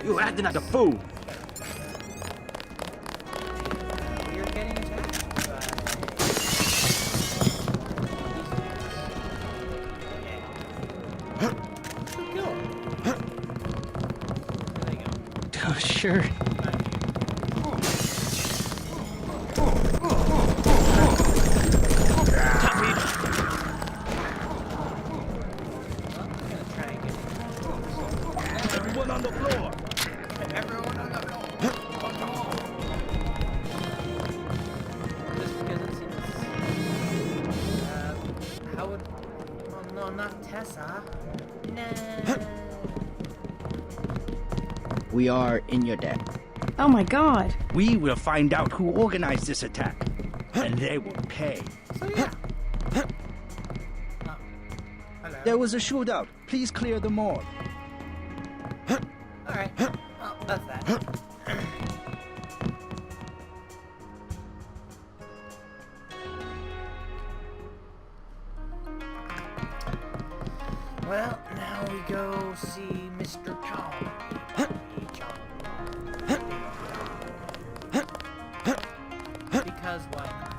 You acting like a fool. We're getting attacked by... Okay. Kill him. There you go. Oh, sure. Everyone on the floor. Everyone on the floor. Just because it seems... how would... Oh no, not Tessa. No. We are in your debt. Oh my god. We will find out who organized this attack, and they will pay. So yeah. Hello. There was a shootout. Please clear the morgue. Alright. Well, that's that. Well, now we go see Mr. Tom. Because why not?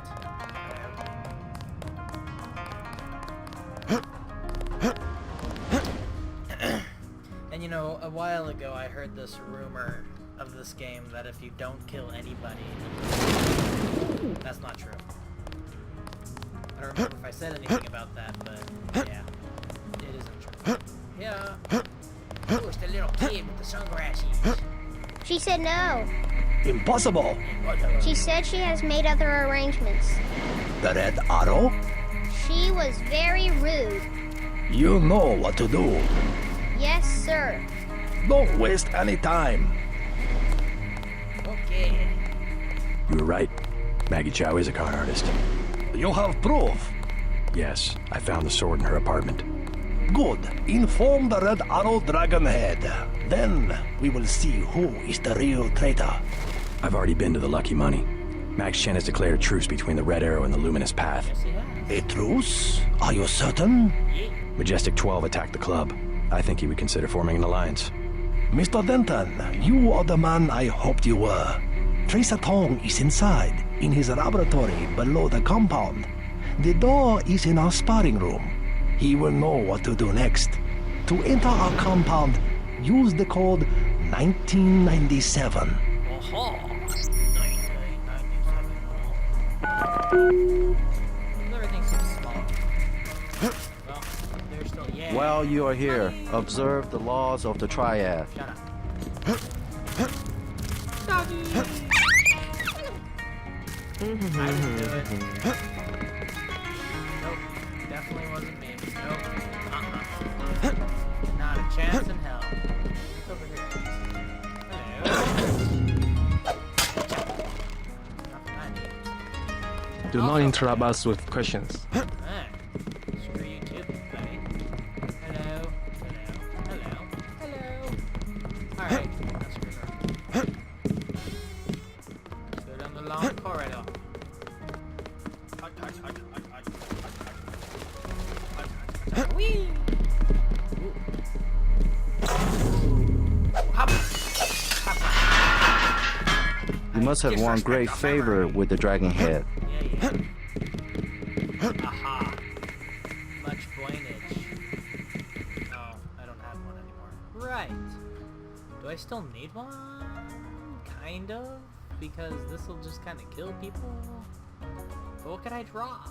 And you know, a while ago I heard this rumor of this game that if you don't kill anybody, that's not true. I don't remember if I said anything about that, but yeah, it isn't true. Yeah. Oh, it's the little kid with the sunglasses. She said no. Impossible. She said she has made other arrangements. The Red Arrow? She was very rude. You know what to do. Yes, sir. Don't waste any time. Okay. You were right. Maggie Chow is a con artist. You have proof. Yes, I found the sword in her apartment. Good. Inform the Red Arrow Dragonhead. Then we will see who is the real traitor. I've already been to the Lucky Money. Max Chen has declared a truce between the Red Arrow and the Luminous Path. Yes, he has. A truce? Are you certain? Majestic 12 attacked the club. I think he would consider forming an alliance. Mr. Denton, you are the man I hoped you were. Tracer Tong is inside, in his laboratory below the compound. The door is in our sparring room. He will know what to do next. To enter our compound, use the code 1997. Everything seems small. Well, there's still yeah. While you are here, observe the laws of the triad. Shut up. I didn't do it. Nope, definitely wasn't me. Nope. Not a chance in hell. What's over here? Hello. Nothing I need. Do not interrupt us with questions. Alright. Screw you too, buddy. Hello. Hello. Alright. Let's screw her. Let's go down the long corridor. Whee! Hop! You must have won great favor with the dragon head. Yeah. Aha. Much coinage. No, I don't have one anymore. Right. Do I still need one? Kind of. Because this will just kind of kill people. But what could I drop?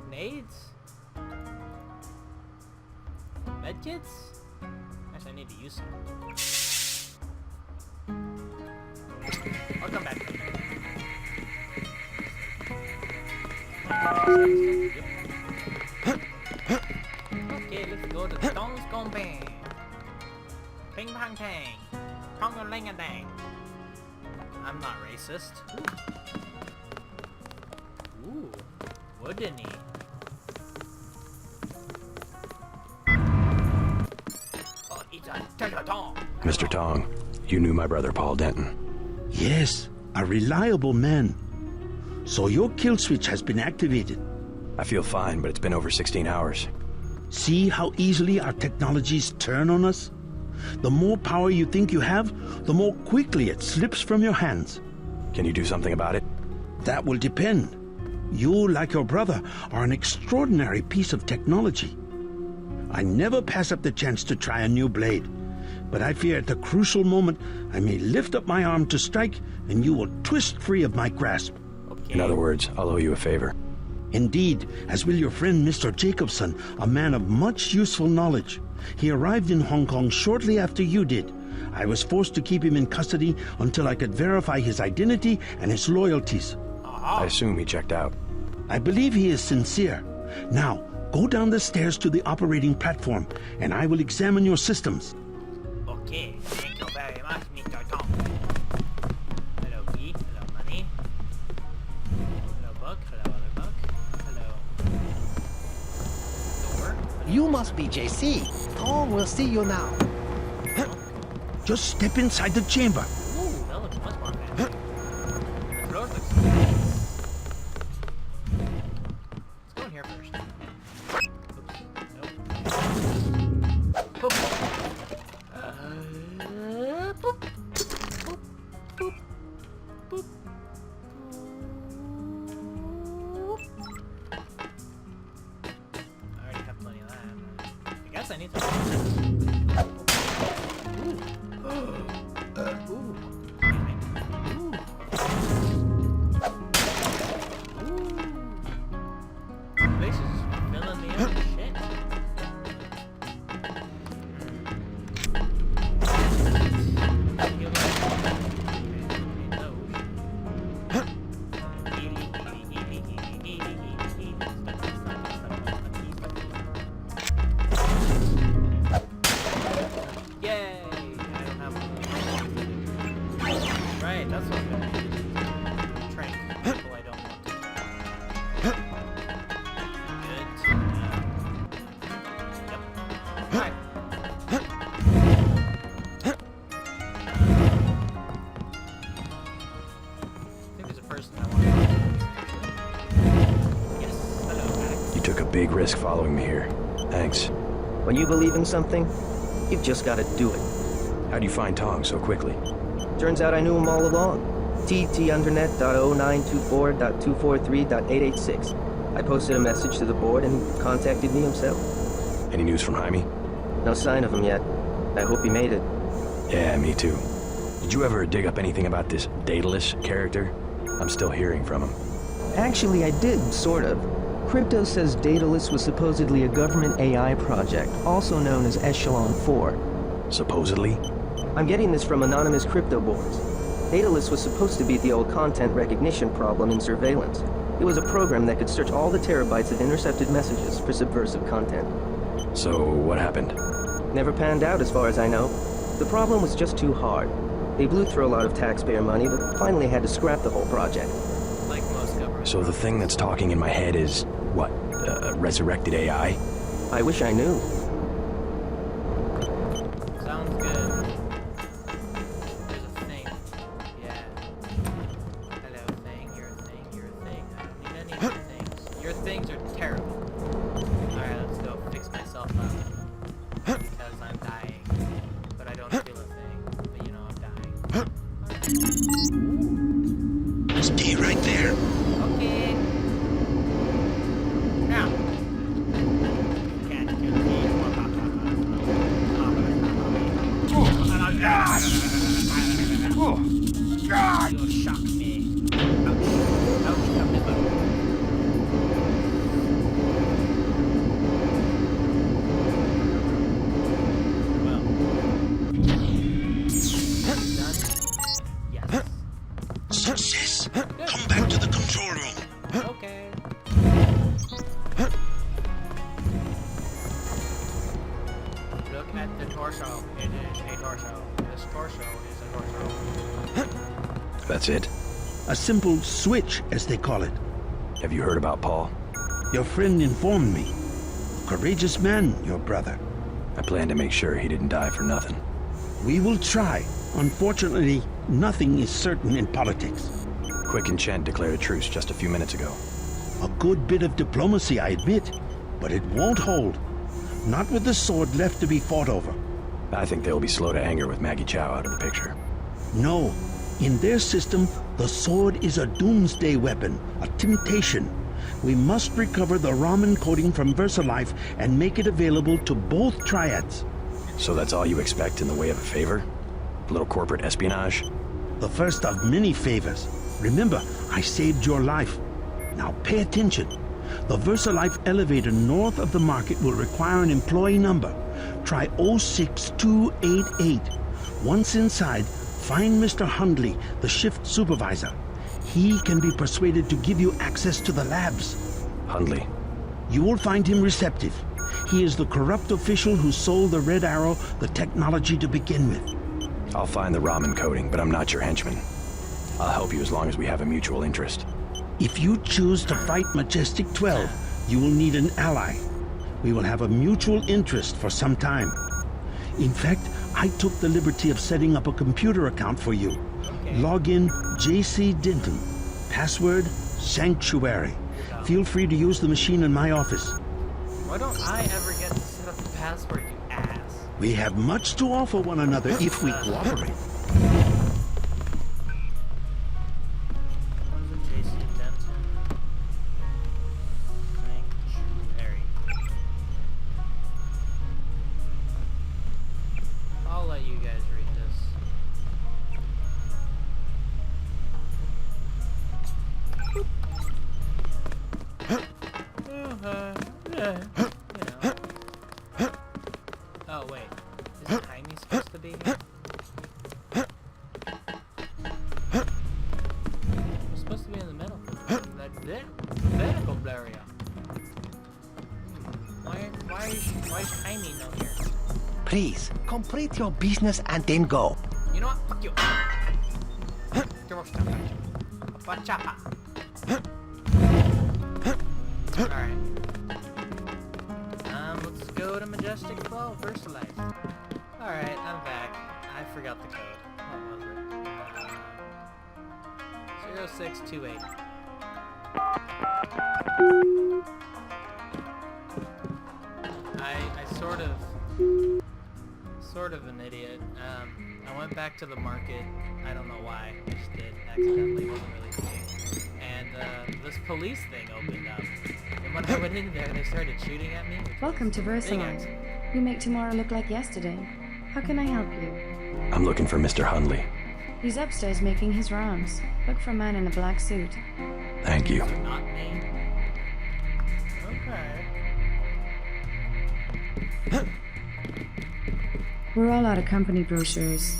Nades? Medkits? Actually, I need to use some. I'll come back. Okay, let's go to Stone's Compound. Ping pong tang. Pongo ling a dang. I'm not racist. Ooh. Woodeny. Oh, it's a Tong. Mr. Tong, you knew my brother Paul Denton. Yes, a reliable man. So your kill switch has been activated. I feel fine, but it's been over 16 hours. See how easily our technologies turn on us? The more power you think you have, the more quickly it slips from your hands. Can you do something about it? That will depend. You, like your brother, are an extraordinary piece of technology. I never pass up the chance to try a new blade, but I fear at the crucial moment I may lift up my arm to strike and you will twist free of my grasp. Okay. In other words, I'll owe you a favor. Indeed, as will your friend Mr. Jacobson, a man of much useful knowledge. He arrived in Hong Kong shortly after you did. I was forced to keep him in custody until I could verify his identity and his loyalties. I assume he checked out. I believe he is sincere. Now, go down the stairs to the operating platform, and I will examine your systems. Okay, thank you very much, Mr. Tom. Hello, key. Hello, money. Hello, book. Hello, other book. Hello. Door. You must be JC. Tom will see you now. Just step inside the chamber. Ooh, that looks much more fancy. The floor looks nice. Let's go in here first. Oops. Nope. Boop. Boop. Boop. Boop. Boop. I already have plenty of that. I guess I need to. This is filling me up with shit. Yay! I don't have one. Right, that's what I'm gonna do. Trank people I don't want to. Good to know. Yep. Alright. I think there's a person I want to talk to. Yes. Hello, Max. You took a big risk following me here. Thanks. When you believe in something, you've just got to do it. How'd you find Tong so quickly? Turns out I knew him all along. TT_Undernet.0924.243.886. I posted a message to the board and he contacted me himself. Any news from Jaime? No sign of him yet. I hope he made it. Yeah, me too. Did you ever dig up anything about this Daedalus character? I'm still hearing from him. Actually, I did, sort of. Crypto says Daedalus was supposedly a government AI project, also known as Echelon 4. Supposedly? I'm getting this from anonymous crypto boards. Daedalus was supposed to be the old content recognition problem in surveillance. It was a program that could search all the terabytes of intercepted messages for subversive content. So, what happened? Never panned out as far as I know. The problem was just too hard. They blew through a lot of taxpayer money, but finally had to scrap the whole project. Like most governments. So the thing that's talking in my head is, what, resurrected AI? I wish I knew. Sounds good. There's a thing. Yeah. Hello, thing. You're a thing. You're a thing. I don't need any of your things. Your things are terrible. Alright, let's go fix myself up. Because I'm dying. But I don't feel a thing. But you know I'm dying. Stay right there. Okay. Now. Can't kill me. You'll shock me. Ouch. Ouch, come to boom. Well. Done? Yes. Success. Come back to the control room. Okay. Look at the torso. It is a torso. This torso is a torso. That's it? A simple switch, as they call it. Have you heard about Paul? Your friend informed me. A courageous man, your brother. I plan to make sure he didn't die for nothing. We will try. Unfortunately, nothing is certain in politics. Quick and Chen declared a truce just a few minutes ago. A good bit of diplomacy, I admit, but it won't hold. Not with the sword left to be fought over. I think they'll be slow to anger with Maggie Chow out of the picture. No. In their system, the sword is a doomsday weapon, a temptation. We must recover the ramen coating from VersaLife and make it available to both triads. So that's all you expect in the way of a favor? A little corporate espionage? The first of many favors. Remember, I saved your life. Now pay attention. The VersaLife elevator north of the market will require an employee number. Try 06288. Once inside, find Mr. Hundley, the shift supervisor. He can be persuaded to give you access to the labs. Hundley. You will find him receptive. He is the corrupt official who sold the Red Arrow the technology to begin with. I'll find the ramen coating, but I'm not your henchman. I'll help you as long as we have a mutual interest. If you choose to fight Majestic 12, you will need an ally. We will have a mutual interest for some time. In fact, I took the liberty of setting up a computer account for you. Okay. Login JC Denton. Password Sanctuary. Feel free to use the machine in my office. Why don't I ever get to set up the password, you ass? We have much to offer one another if we cooperate. What's a JC Denton? Sanctuary. I'll let you guys read this. Oh wait, is Jaime supposed to be here? We're supposed to be in the middle. That's it. Vertical area. Why is Jaime not here? Please, complete your business and then go. You know what? Fuck you. Alright. Let's go to Majestic 12, VersaLife. Alright, I'm back. I forgot the code. What was it? 0628. I sort of an idiot. I went back to the market. I don't know why. I just did accidentally. Wasn't really thinking. And this police thing opened up. And when I went in there, they started shooting at me. Welcome to VersaLife. You make tomorrow look like yesterday. How can I help you? I'm looking for Mr. Hundley. He's upstairs making his rounds. Look for a man in a black suit. Thank you. So not me. Okay. We're all out of company brochures.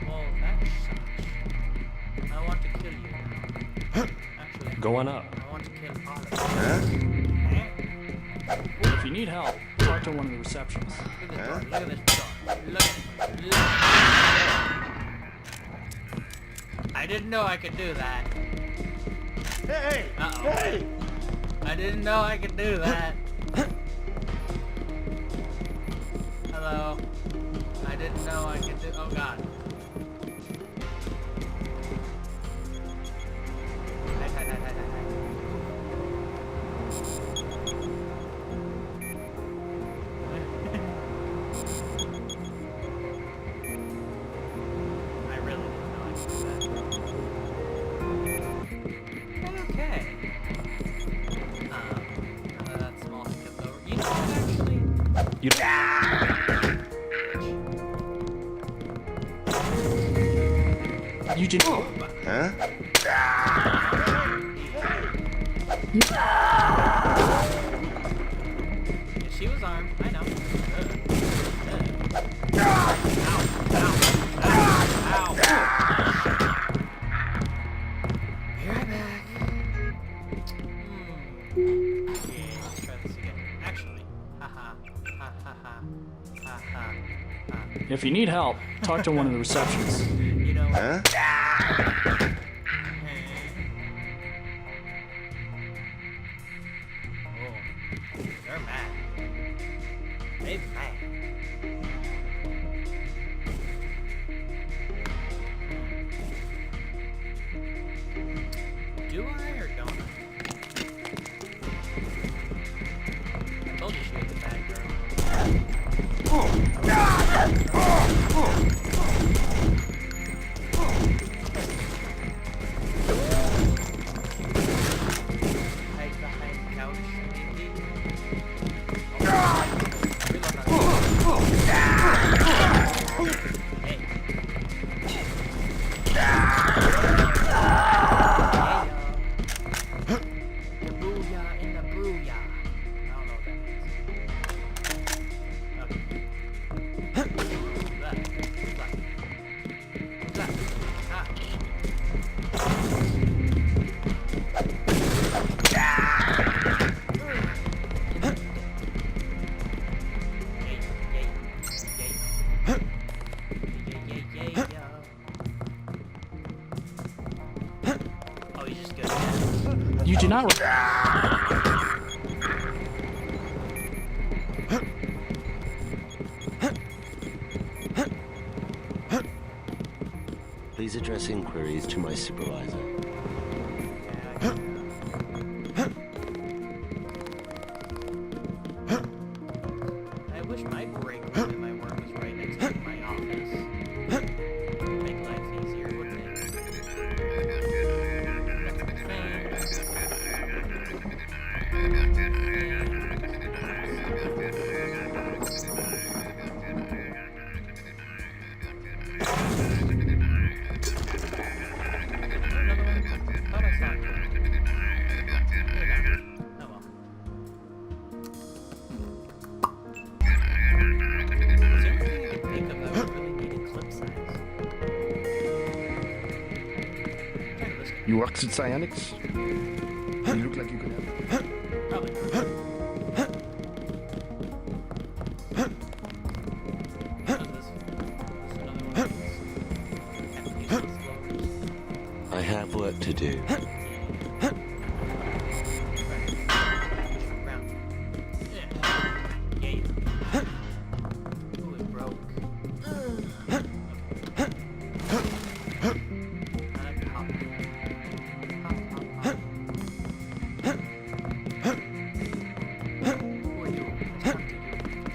Well, that sucks. I want to kill you. Actually, Go on up. I want to kill all of you. If you need help, talk to one of the receptionists. Look at this door. Look at this door. Look at it. Look. I didn't know I could do that. Hey! Uh-oh. Hey! I didn't know I could do that. Hello. I didn't know I could do. Oh God. Hi. I really didn't know I could do that. Okay. That small skip over. You know what, actually? You just... Yeah, she was armed. I know. Ow. Be right back. Okay, let's try this again. Actually. Ha. If you need help, talk to one of the receptionists. You know what? Oh, they're mad. They're mad. Do I or don't I? I told you she was a bad girl. behind the couch, maybe? Booyah in the booyah. I don't know what that means. Okay. What's that? Ah. Oh, he's just good. You do not. Please address inquiries to my supervisor. I wish my break room in my work was right next to my office. Make life easier, wouldn't it? You worked at Cyanics? You look like you could help. Probably. I have work to do.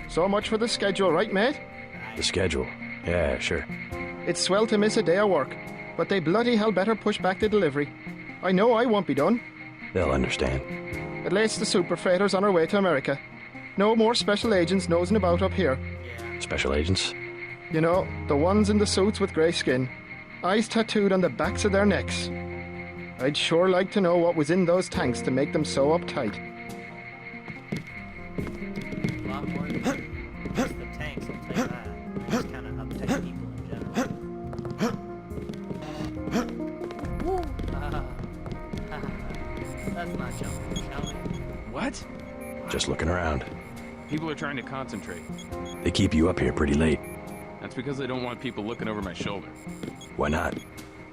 So much for the schedule, right, mate? The schedule? Yeah, sure. It's swell to miss a day of work, but they bloody hell better push back the delivery. I know I won't be done. They'll understand. At least the super freighter's on our way to America. No more special agents nosing about up here. Special agents? You know, the ones in the suits with grey skin. Eyes tattooed on the backs of their necks. I'd sure like to know what was in those tanks to make them so uptight. A lot more than just the tanks, I'll tell you that. They're just kind of uptight people in general. Let's not jump, shall we? What? Just looking around. People are trying to concentrate. They keep you up here pretty late. That's because they don't want people looking over my shoulder. Why not?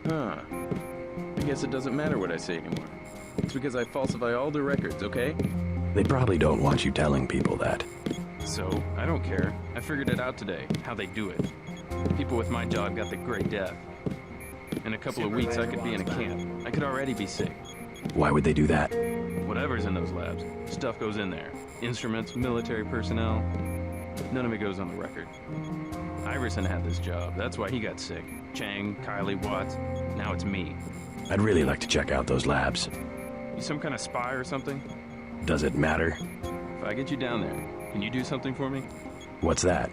Huh. I guess it doesn't matter what I say anymore. It's because I falsify all the records, okay? They probably don't want you telling people that. So, I don't care. I figured it out today, how they do it. People with my job got the Great Death. In a couple of weeks, I could be in a camp. I could already be sick. Why would they do that? Whatever's in those labs, stuff goes in there. Instruments, military personnel. None of it goes on the record. Iverson had this job. That's why he got sick. Chang, Kylie, Watts. Now it's me. I'd really like to check out those labs. You some kind of spy or something? Does it matter? If I get you down there, can you do something for me? What's that?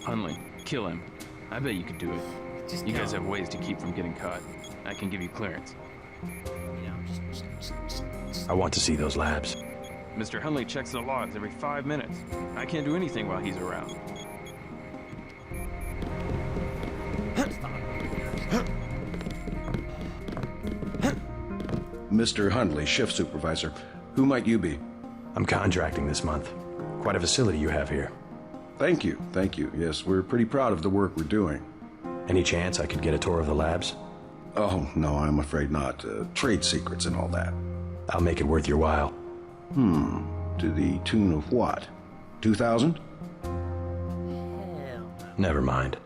Hunley, kill him. I bet you could do it. You guys have ways to keep from getting caught. I can give you clearance. I want to see those labs. Mr. Hunley checks the logs every 5 minutes. I can't do anything while he's around. Mr. Hundley, shift supervisor. Who might you be? I'm contracting this month. Quite a facility you have here. Thank you, thank you. Yes, we're pretty proud of the work we're doing. Any chance I could get a tour of the labs? Oh, no, I'm afraid not. Trade secrets and all that. I'll make it worth your while. To the tune of what? 2,000? Never mind.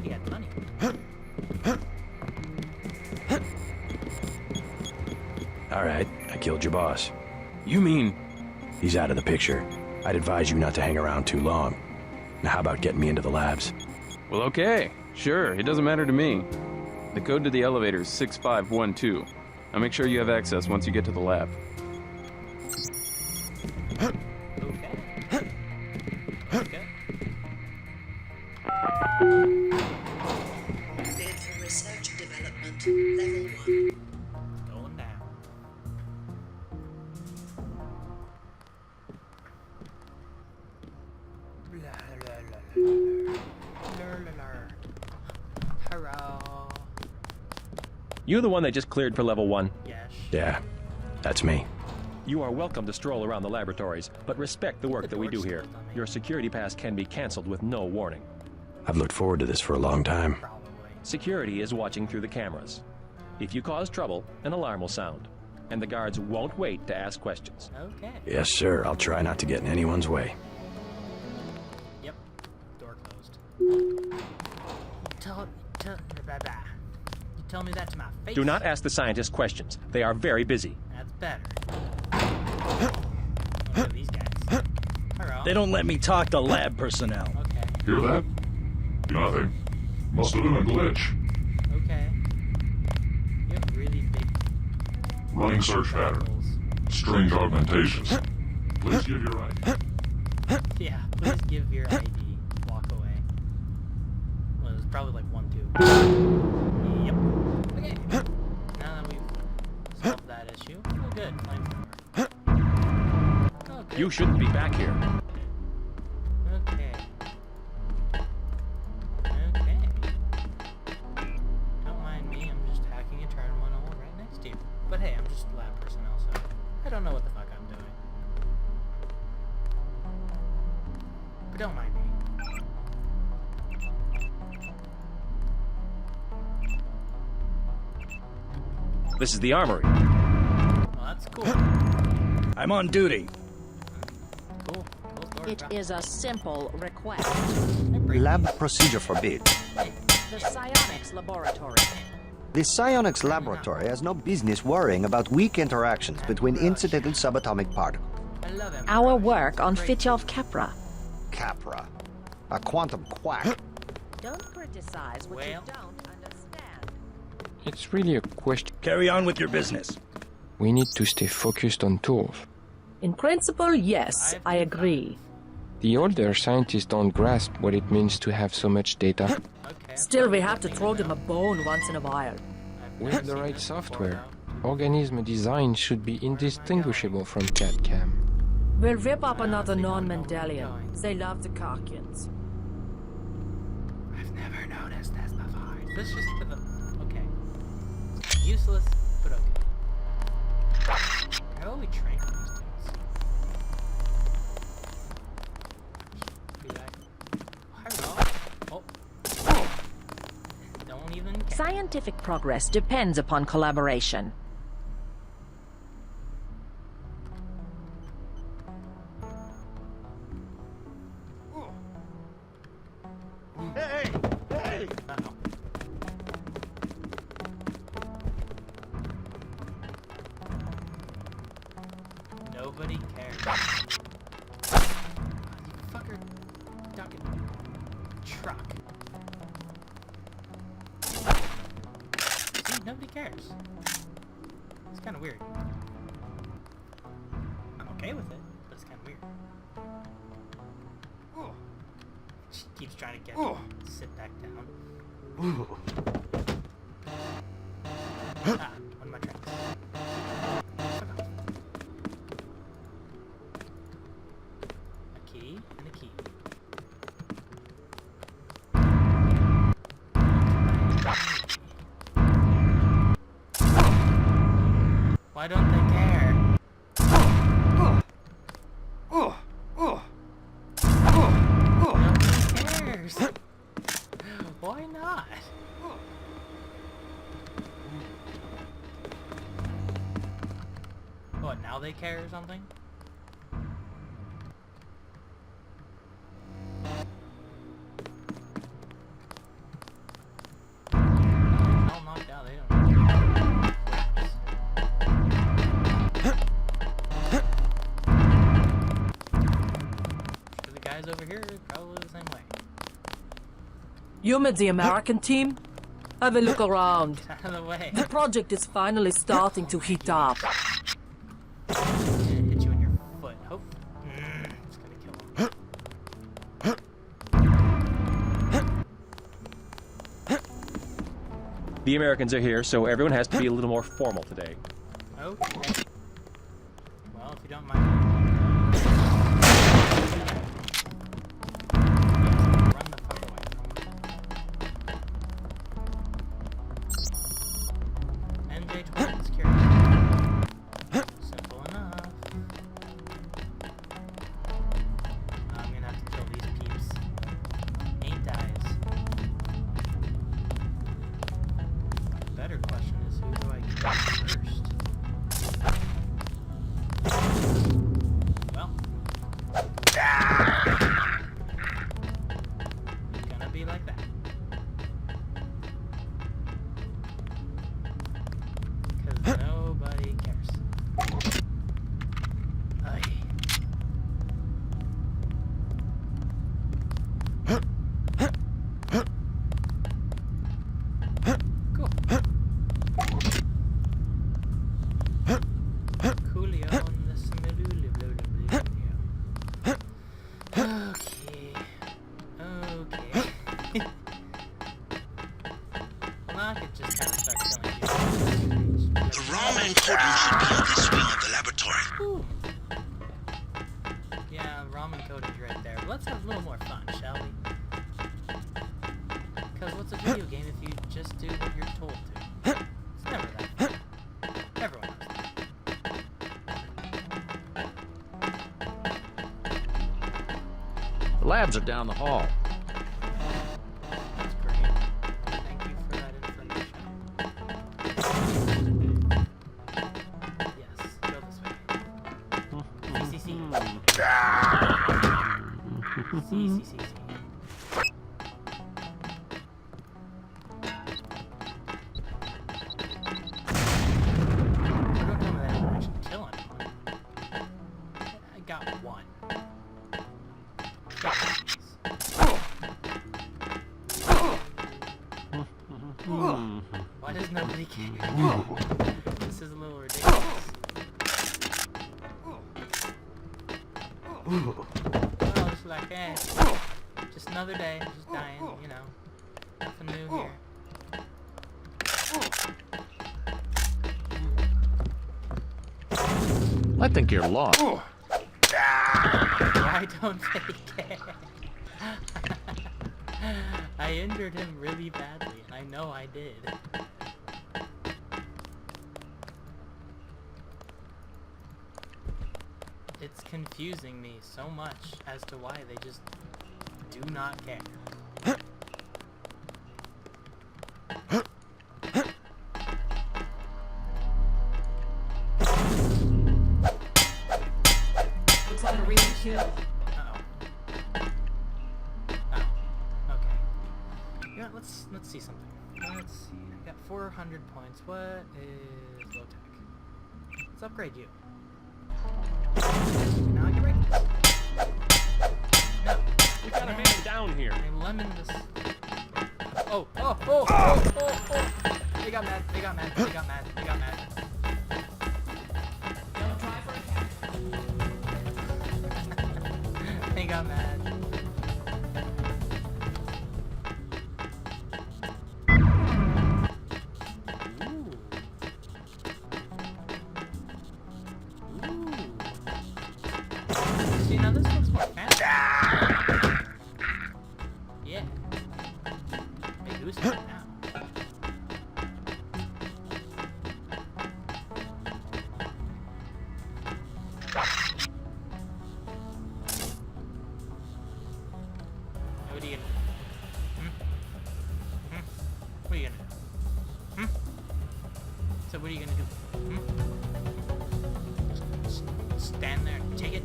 He had money. All right, I killed your boss. You mean... He's out of the picture. I'd advise you not to hang around too long. Now how about getting me into the labs? Well, okay. Sure, it doesn't matter to me. The code to the elevator is 6512. I'll make sure you have access once you get to the lab. Okay. Bid for research development, level 1. Going down. Hurrah. You the one they just cleared for level 1? Yes. Yeah, that's me. You are welcome to stroll around the laboratories, but respect the work that we do here. Your security pass can be canceled with no warning. I've looked forward to this for a long time. Security is watching through the cameras. If you cause trouble, an alarm will sound, and the guards won't wait to ask questions. Okay. Yes, sir. I'll try not to get in anyone's way. Yep. Door closed. You tell me that to my face. Do not ask the scientists questions. They are very busy. That's better. Oh, these guys. Hello. They don't let me talk to lab personnel. Okay. Hear that? Nothing. Must have been a glitch. Okay. You have really big... Running search pattern. Strange augmentations. Please give your ID. Yeah, please give your ID. Walk away. Well, it was probably like 1, 2. Yep. Okay. Now that we've solved that issue, we're good. Oh, good. You shouldn't be back here. Okay. Okay. Don't mind me, I'm just hacking a terminal right next to you. But hey, I'm just lab personnel, so I don't know what the fuck I'm doing. But don't mind me. This is the armory. Well, that's cool. I'm on duty. Cool. It is a simple request. Lab procedure forbid. The psionics laboratory. The psionics laboratory has no business worrying about weak interactions between incidental subatomic particles. Our work on Fitjof Capra. Capra. A quantum quack. Don't criticize what you don't understand. It's really a question. Carry on with your business. We need to stay focused on tools. In principle, yes, I agree. The older scientists don't grasp what it means to have so much data. Still, we have to throw them a bone once in a while. With the right software, organism design should be indistinguishable from CAD/CAM. We'll rip up another non-Mendelian. They love the Karkians. I've never noticed this before. This just for the... Okay. Useless, but okay. How about we trank these dudes? Be back. Hello. Oh. Don't even care. Scientific progress depends upon collaboration. Hey! Hey! Uh-oh. Nobody cares. You fucker. Ducking. Truck. See, nobody cares. It's kind of weird. I'm okay with it, but it's kind of weird. She keeps trying to get me to sit back down. Ah, one of my tracks. Fuck off. A key and a key. Why don't they care? Nobody cares. Why not? What, now they care or something? All knocked out, they don't. here, probably the same way. You met the American team? Have a look around. Out of the way. The project is finally starting to heat up. Hit you in your foot. Hope. It's gonna kill him. The Americans are here, so everyone has to be a little more formal today. Okay. Well, if you don't mind. Run the fuck away from me. NJ12 security. Simple enough. I'm gonna have to kill these peeps. 8 dies. The better question is, who do I kill first? Well. It's gonna be like that. Because nobody cares. Aye. Cool. Coolio on the Similulu. Okay. Okay. Well, now I could just kind of start killing you. The raw encoding should be on this wing of the laboratory. Ooh. Yeah, ramen coding's right there. But let's have a little more fun, shall we? Because what's a video game if you just do what you're told to? It's never that fun. Everyone knows that. The labs are down the hall. That's great. Thank you for that information. Yes, go this way. CCC. CCC. I got one. Why does nobody care? This is a little ridiculous. Well, it's like, eh, just another day, just dying, you know. Nothing new here. I think you're lost. Why don't they care? I injured him really badly, and I know I did. It's confusing me so much as to why they just do not care. Looks like a real kill. Uh-oh. Oh, okay. You know what, let's see something. Let's see. I got 400 points. What is low tech? Let's upgrade you. Now I can break this. No. We got a man down here. I lemon this. Oh. They got mad. They got mad. They got mad. They got mad. Don't try for a cat. They got mad. See, now this looks more fancy. Yeah. Big goose now. What are you gonna do? What are you gonna do? So what are you gonna do? Just stand there and take it?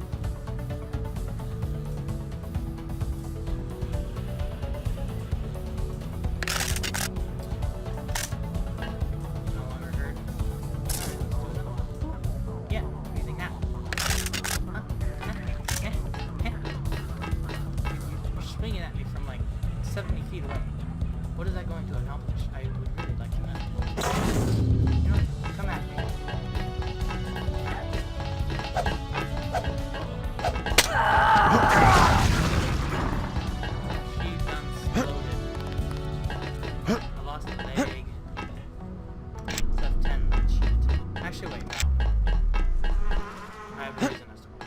trying to accomplish. I would really like to know. You know, come at me. She's unloaded. I lost a leg. Except 10 cheat. Actually, wait, no. I have a reason as to why.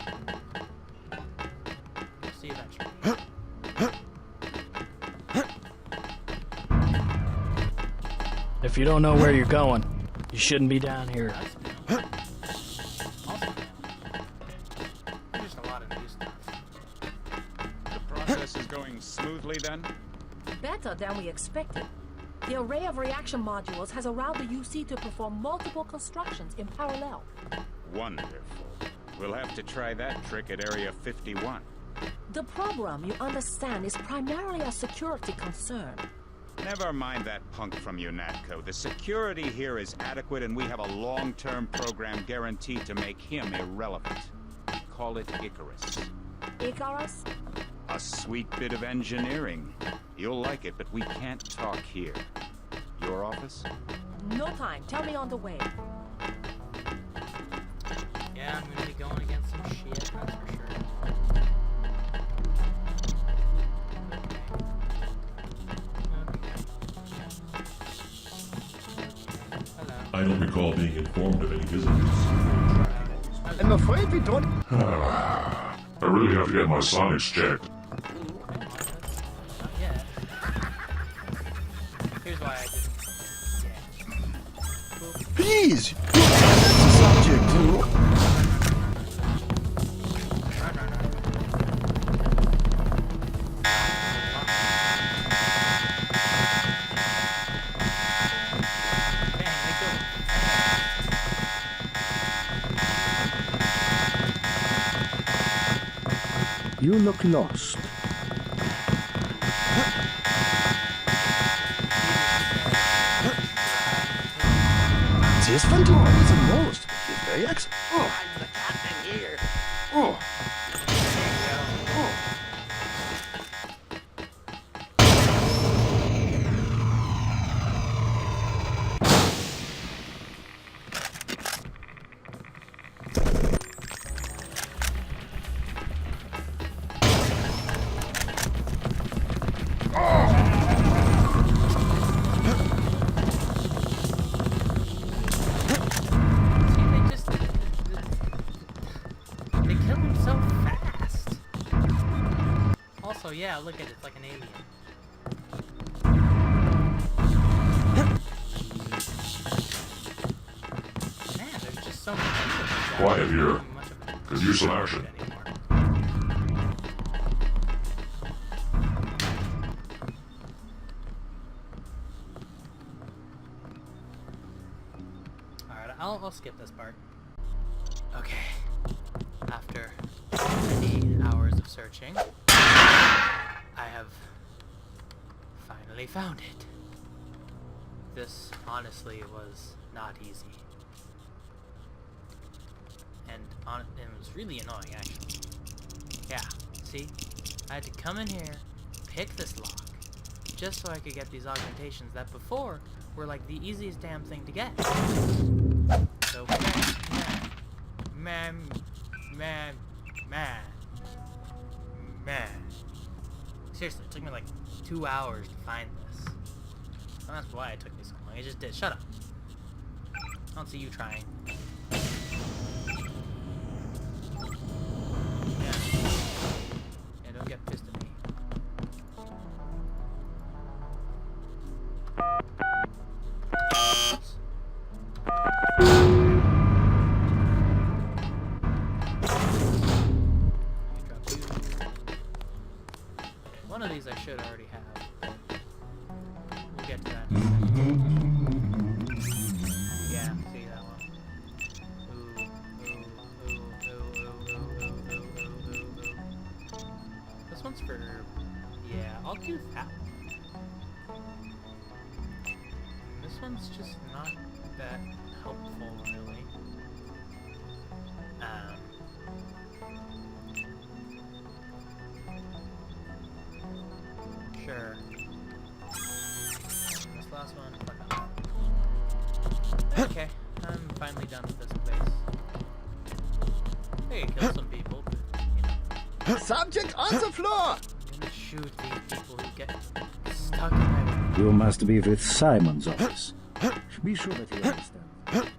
We'll see eventually. If you don't know where you're going, you shouldn't be down here. There's a lot of new stuff. The process is going smoothly then? Better than we expected. The array of reaction modules has allowed the UC to perform multiple constructions in parallel. Wonderful. We'll have to try that trick at Area 51. The program, you understand, is primarily a security concern. Never mind that punk from UNATCO. The security here is adequate, and we have a long-term program guaranteed to make him irrelevant. We call it Icarus. Icarus? A sweet bit of engineering. You'll like it, but we can't talk here. Your office? No time. Tell me on the way. Yeah, I'm gonna be going against some shit, that's for sure. I don't recall being informed of any visitors. I'm afraid we don't. I really have to get my sonics checked. Yeah. Here's why I didn't. Yeah. Please! That's the subject. You look lost. This Ventura is the most. She's very excellent. I'm the captain here. Oh. Also, yeah, look at it, it's like an alien. Man, there's just so much. Quiet here. Could use some action. Alright, I'll skip this part. Okay. After many hours of searching, I have finally found it. This, honestly, was not easy. And it was really annoying, actually. Yeah, see? I had to come in here, pick this lock, just so I could get these augmentations that before were like the easiest damn thing to get. So, man. Seriously, it took me like 2 hours to find this. And that's why it took me so long. It just did. Shut up. I don't see you trying. Yeah. Yeah, don't get pissed at me. One of these I should already have. We'll get to that. Yeah, see that one. Ooh. This one's for... Yeah, I'll do that one. This one's just not that helpful, really. Sure. you can kill some people, but, you know. Subject on the floor! I'm gonna shoot these people who get stuck in there. You must be with Simon's office. Be sure that you understand.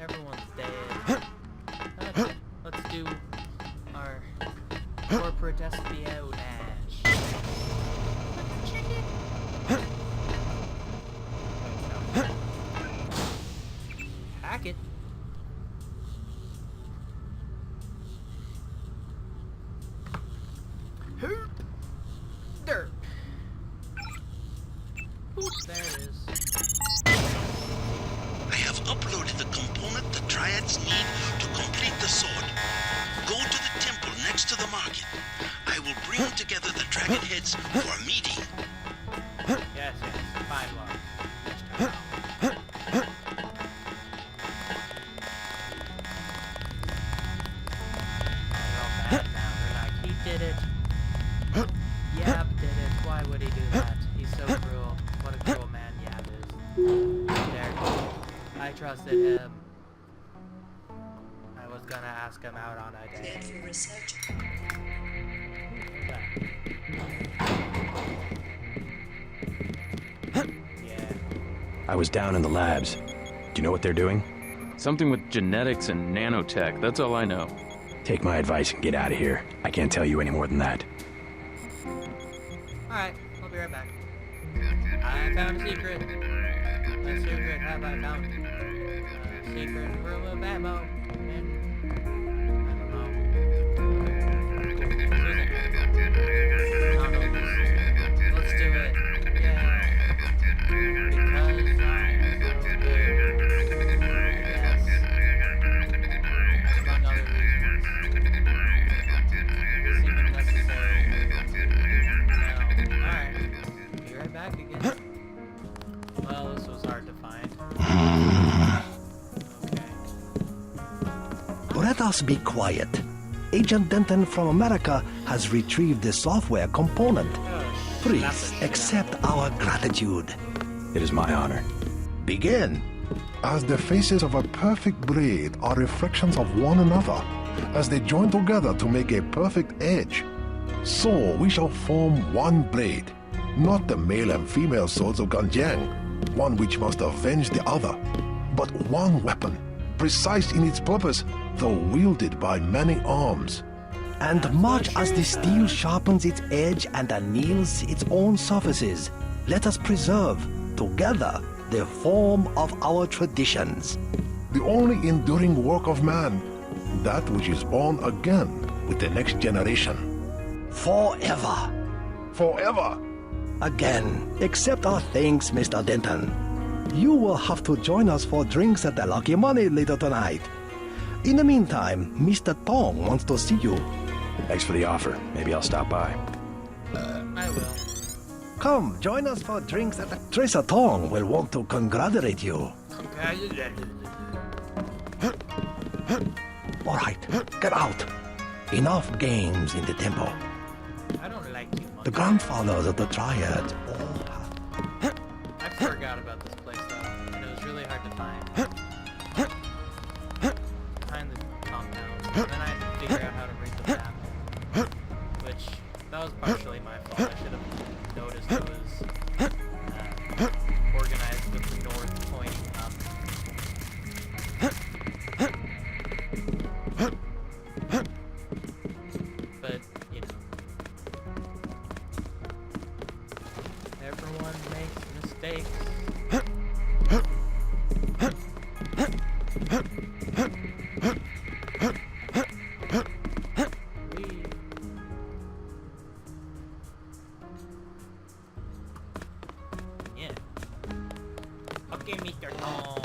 Everyone's dead. Okay, let's do our corporate espionage. Hack it. Dirt. Oop, there it is. I have uploaded the component the Triads need to complete the sword. Go to the temple next to the market. I will bring together the dragon heads for a meeting. Yes, 5 love. He did it. Yaab did it. Why would he do that? He's so cruel. What a cruel man Yaab is. There. I trusted him. I was gonna ask him out on a date. Yeah. I was down in the labs. Do you know what they're doing? Something with genetics and nanotech, that's all I know. Take my advice and get out of here. I can't tell you any more than that. Alright, I'll be right back. I found a secret. A secret have I found. A secret room of ammo. Let's do it. Yeah. Because I'm so good. Yes. Among other reasons. It's even necessary. No. Alright. Be right back again. Well, this was hard to find. Okay. Let us be quiet. Agent Denton from America has retrieved the software component. Please accept our gratitude. It is my honor. Begin. As the faces of a perfect blade are reflections of one another, as they join together to make a perfect edge, so we shall form one blade, not the male and female swords of Ganjiang, one which must avenge the other, but one weapon, precise in its purpose, though wielded by many arms. And much as the steel sharpens its edge and anneals its own surfaces, let us preserve, together, the form of our traditions. The only enduring work of man, that which is born again with the next generation. Forever. Forever. Again, accept our thanks, Mr. Denton. You will have to join us for drinks at the Lucky Money later tonight. In the meantime, Mr. Tong wants to see you. Thanks for the offer. Maybe I'll stop by. I will. Come, join us for drinks at the... Tracer Tong will want to congratulate you. All right, get out. Enough games in the temple. I don't like you, The grandfathers of the Triads all have... I forgot about this place, though, and it was really hard to find. Behind the compound, and then I had to figure out how to read the map. Which, that was partially my fault. I should have noticed it was organized with the north pointing up. But, you know. Everyone makes mistakes. Yeah. Okay, Mr. Tong.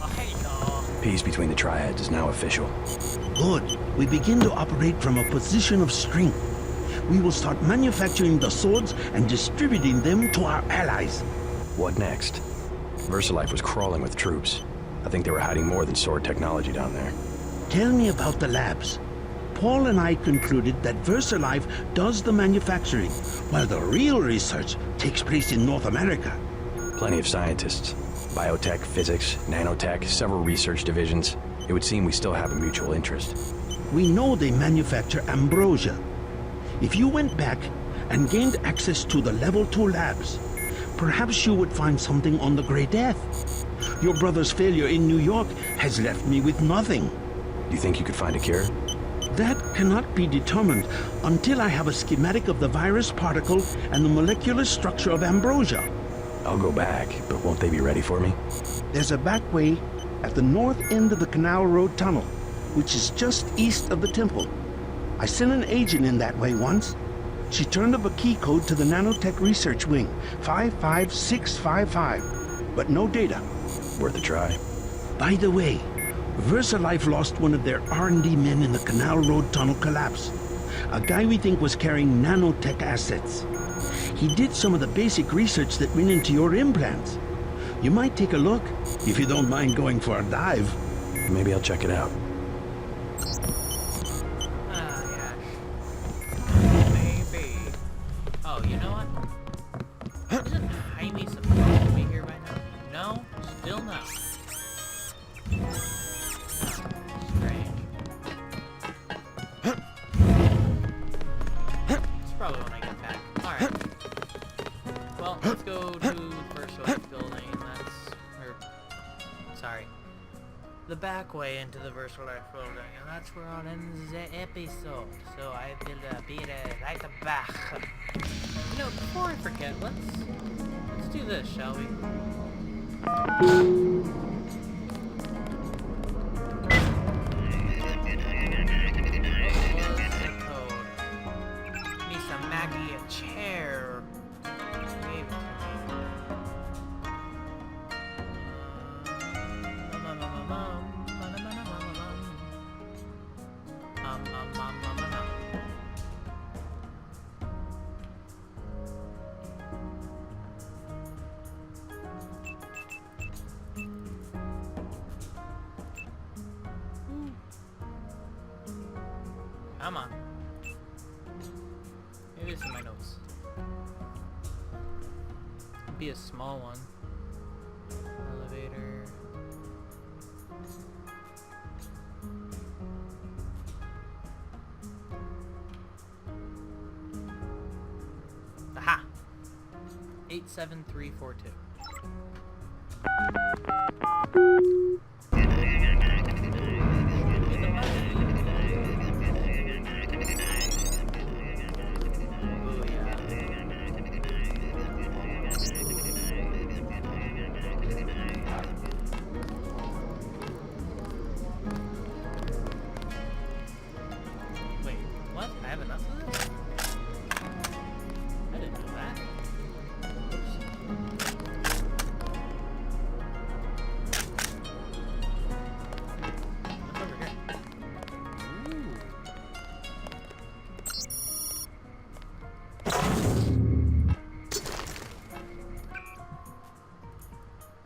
Oh, hey, no. Peace between the Triads is now official. Good. We begin to operate from a position of strength. We will start manufacturing the swords and distributing them to our allies. What next? VersaLife was crawling with troops. I think they were hiding more than sword technology down there. Tell me about the labs. Paul and I concluded that VersaLife does the manufacturing, while the real research takes place in North America. Plenty of scientists. Biotech, physics, nanotech, several research divisions. It would seem we still have a mutual interest. We know they manufacture ambrosia. If you went back and gained access to the Level 2 labs, perhaps you would find something on the Grey Death. Your brother's failure in New York has left me with nothing. Do you think you could find a cure? That cannot be determined until I have a schematic of the virus particle and the molecular structure of ambrosia. I'll go back, but won't they be ready for me? There's a back way at the north end of the Canal Road Tunnel, which is just east of the temple. I sent an agent in that way once. She turned up a key code to the nanotech research wing, 55655, but no data. Worth a try. By the way, VersaLife lost one of their R&D men in the Canal Road Tunnel collapse. A guy we think was carrying nanotech assets. He did some of the basic research that went into your implants. You might take a look, if you don't mind going for a dive. Maybe I'll check it out. Maybe. Oh, you know what? Isn't Jaime supposed to be here by now? No? Still no. Strange. It's probably when I get back. Alright. Well, let's go to the first building. Sorry. The back way into the VersaLife building, and that's where I'll end the episode. So I will be right back. You know, before I forget, let's do this, shall we? Me some Maggie a chair. Come on. Maybe it's in my notes. Be a small one. Elevator. Aha! 87342.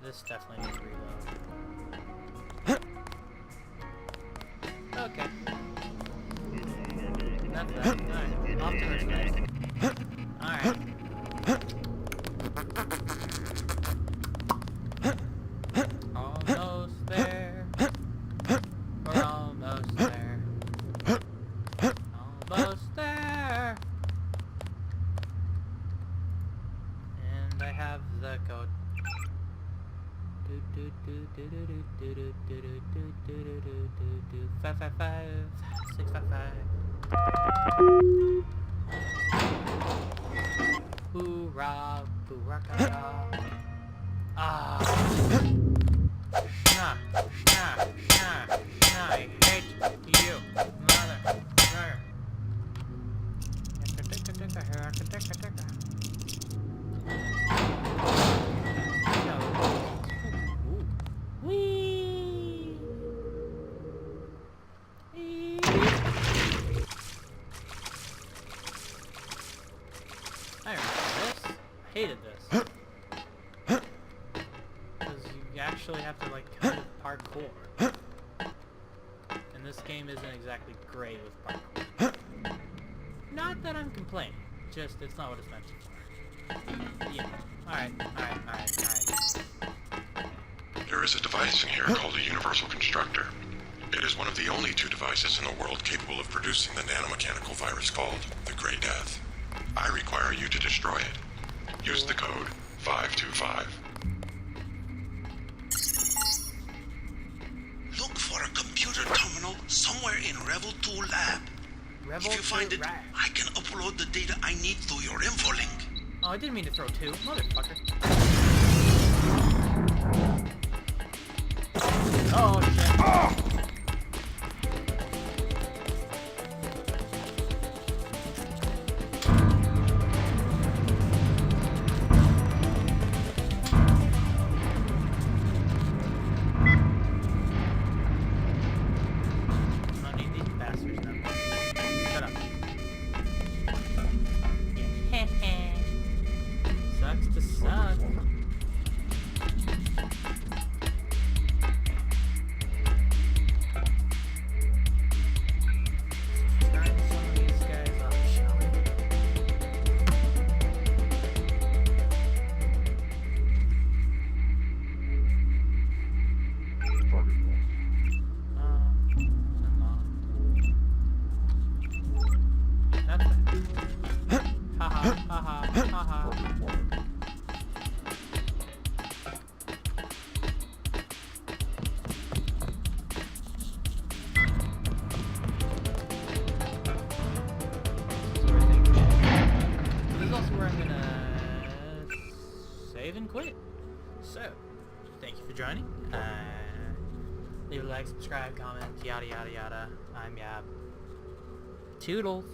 This definitely needs to reload. Okay. Not bad. Alright, off to the side. Alright. Almost there. We're almost there. Almost there. And I have the code. 555 655. Hoorah, hoorah, ah. Schna, schna, schna, schna. I hate you, mother. Whee! I remember this. I hated this. Because you actually have to, like, kind of parkour. And this game isn't exactly great with parkour. Not that I'm complaining. Just, it's not what it's meant for. Yeah. Alright. There is a device in here called a universal constructor. It is one of the only two devices in the world capable of producing the nanomechanical virus called the Grey Death. I require you to destroy it. Use the code 525. Look for a computer terminal somewhere in Revel 2 lab. If you find it, I can upload the data I need through your info link. Oh, I didn't mean to throw two. Motherfucker. Oh, shit. Oh! I don't need these bastards no more. Shut up. Sucks to suck. Turn some of these guys off, shall we? That's it. Ha ha ha ha ha ha. This is also where I'm gonna save and quit. So, thank you for joining. Leave a like, subscribe, comment, yada yada yada. I'm Yaab. Toodles.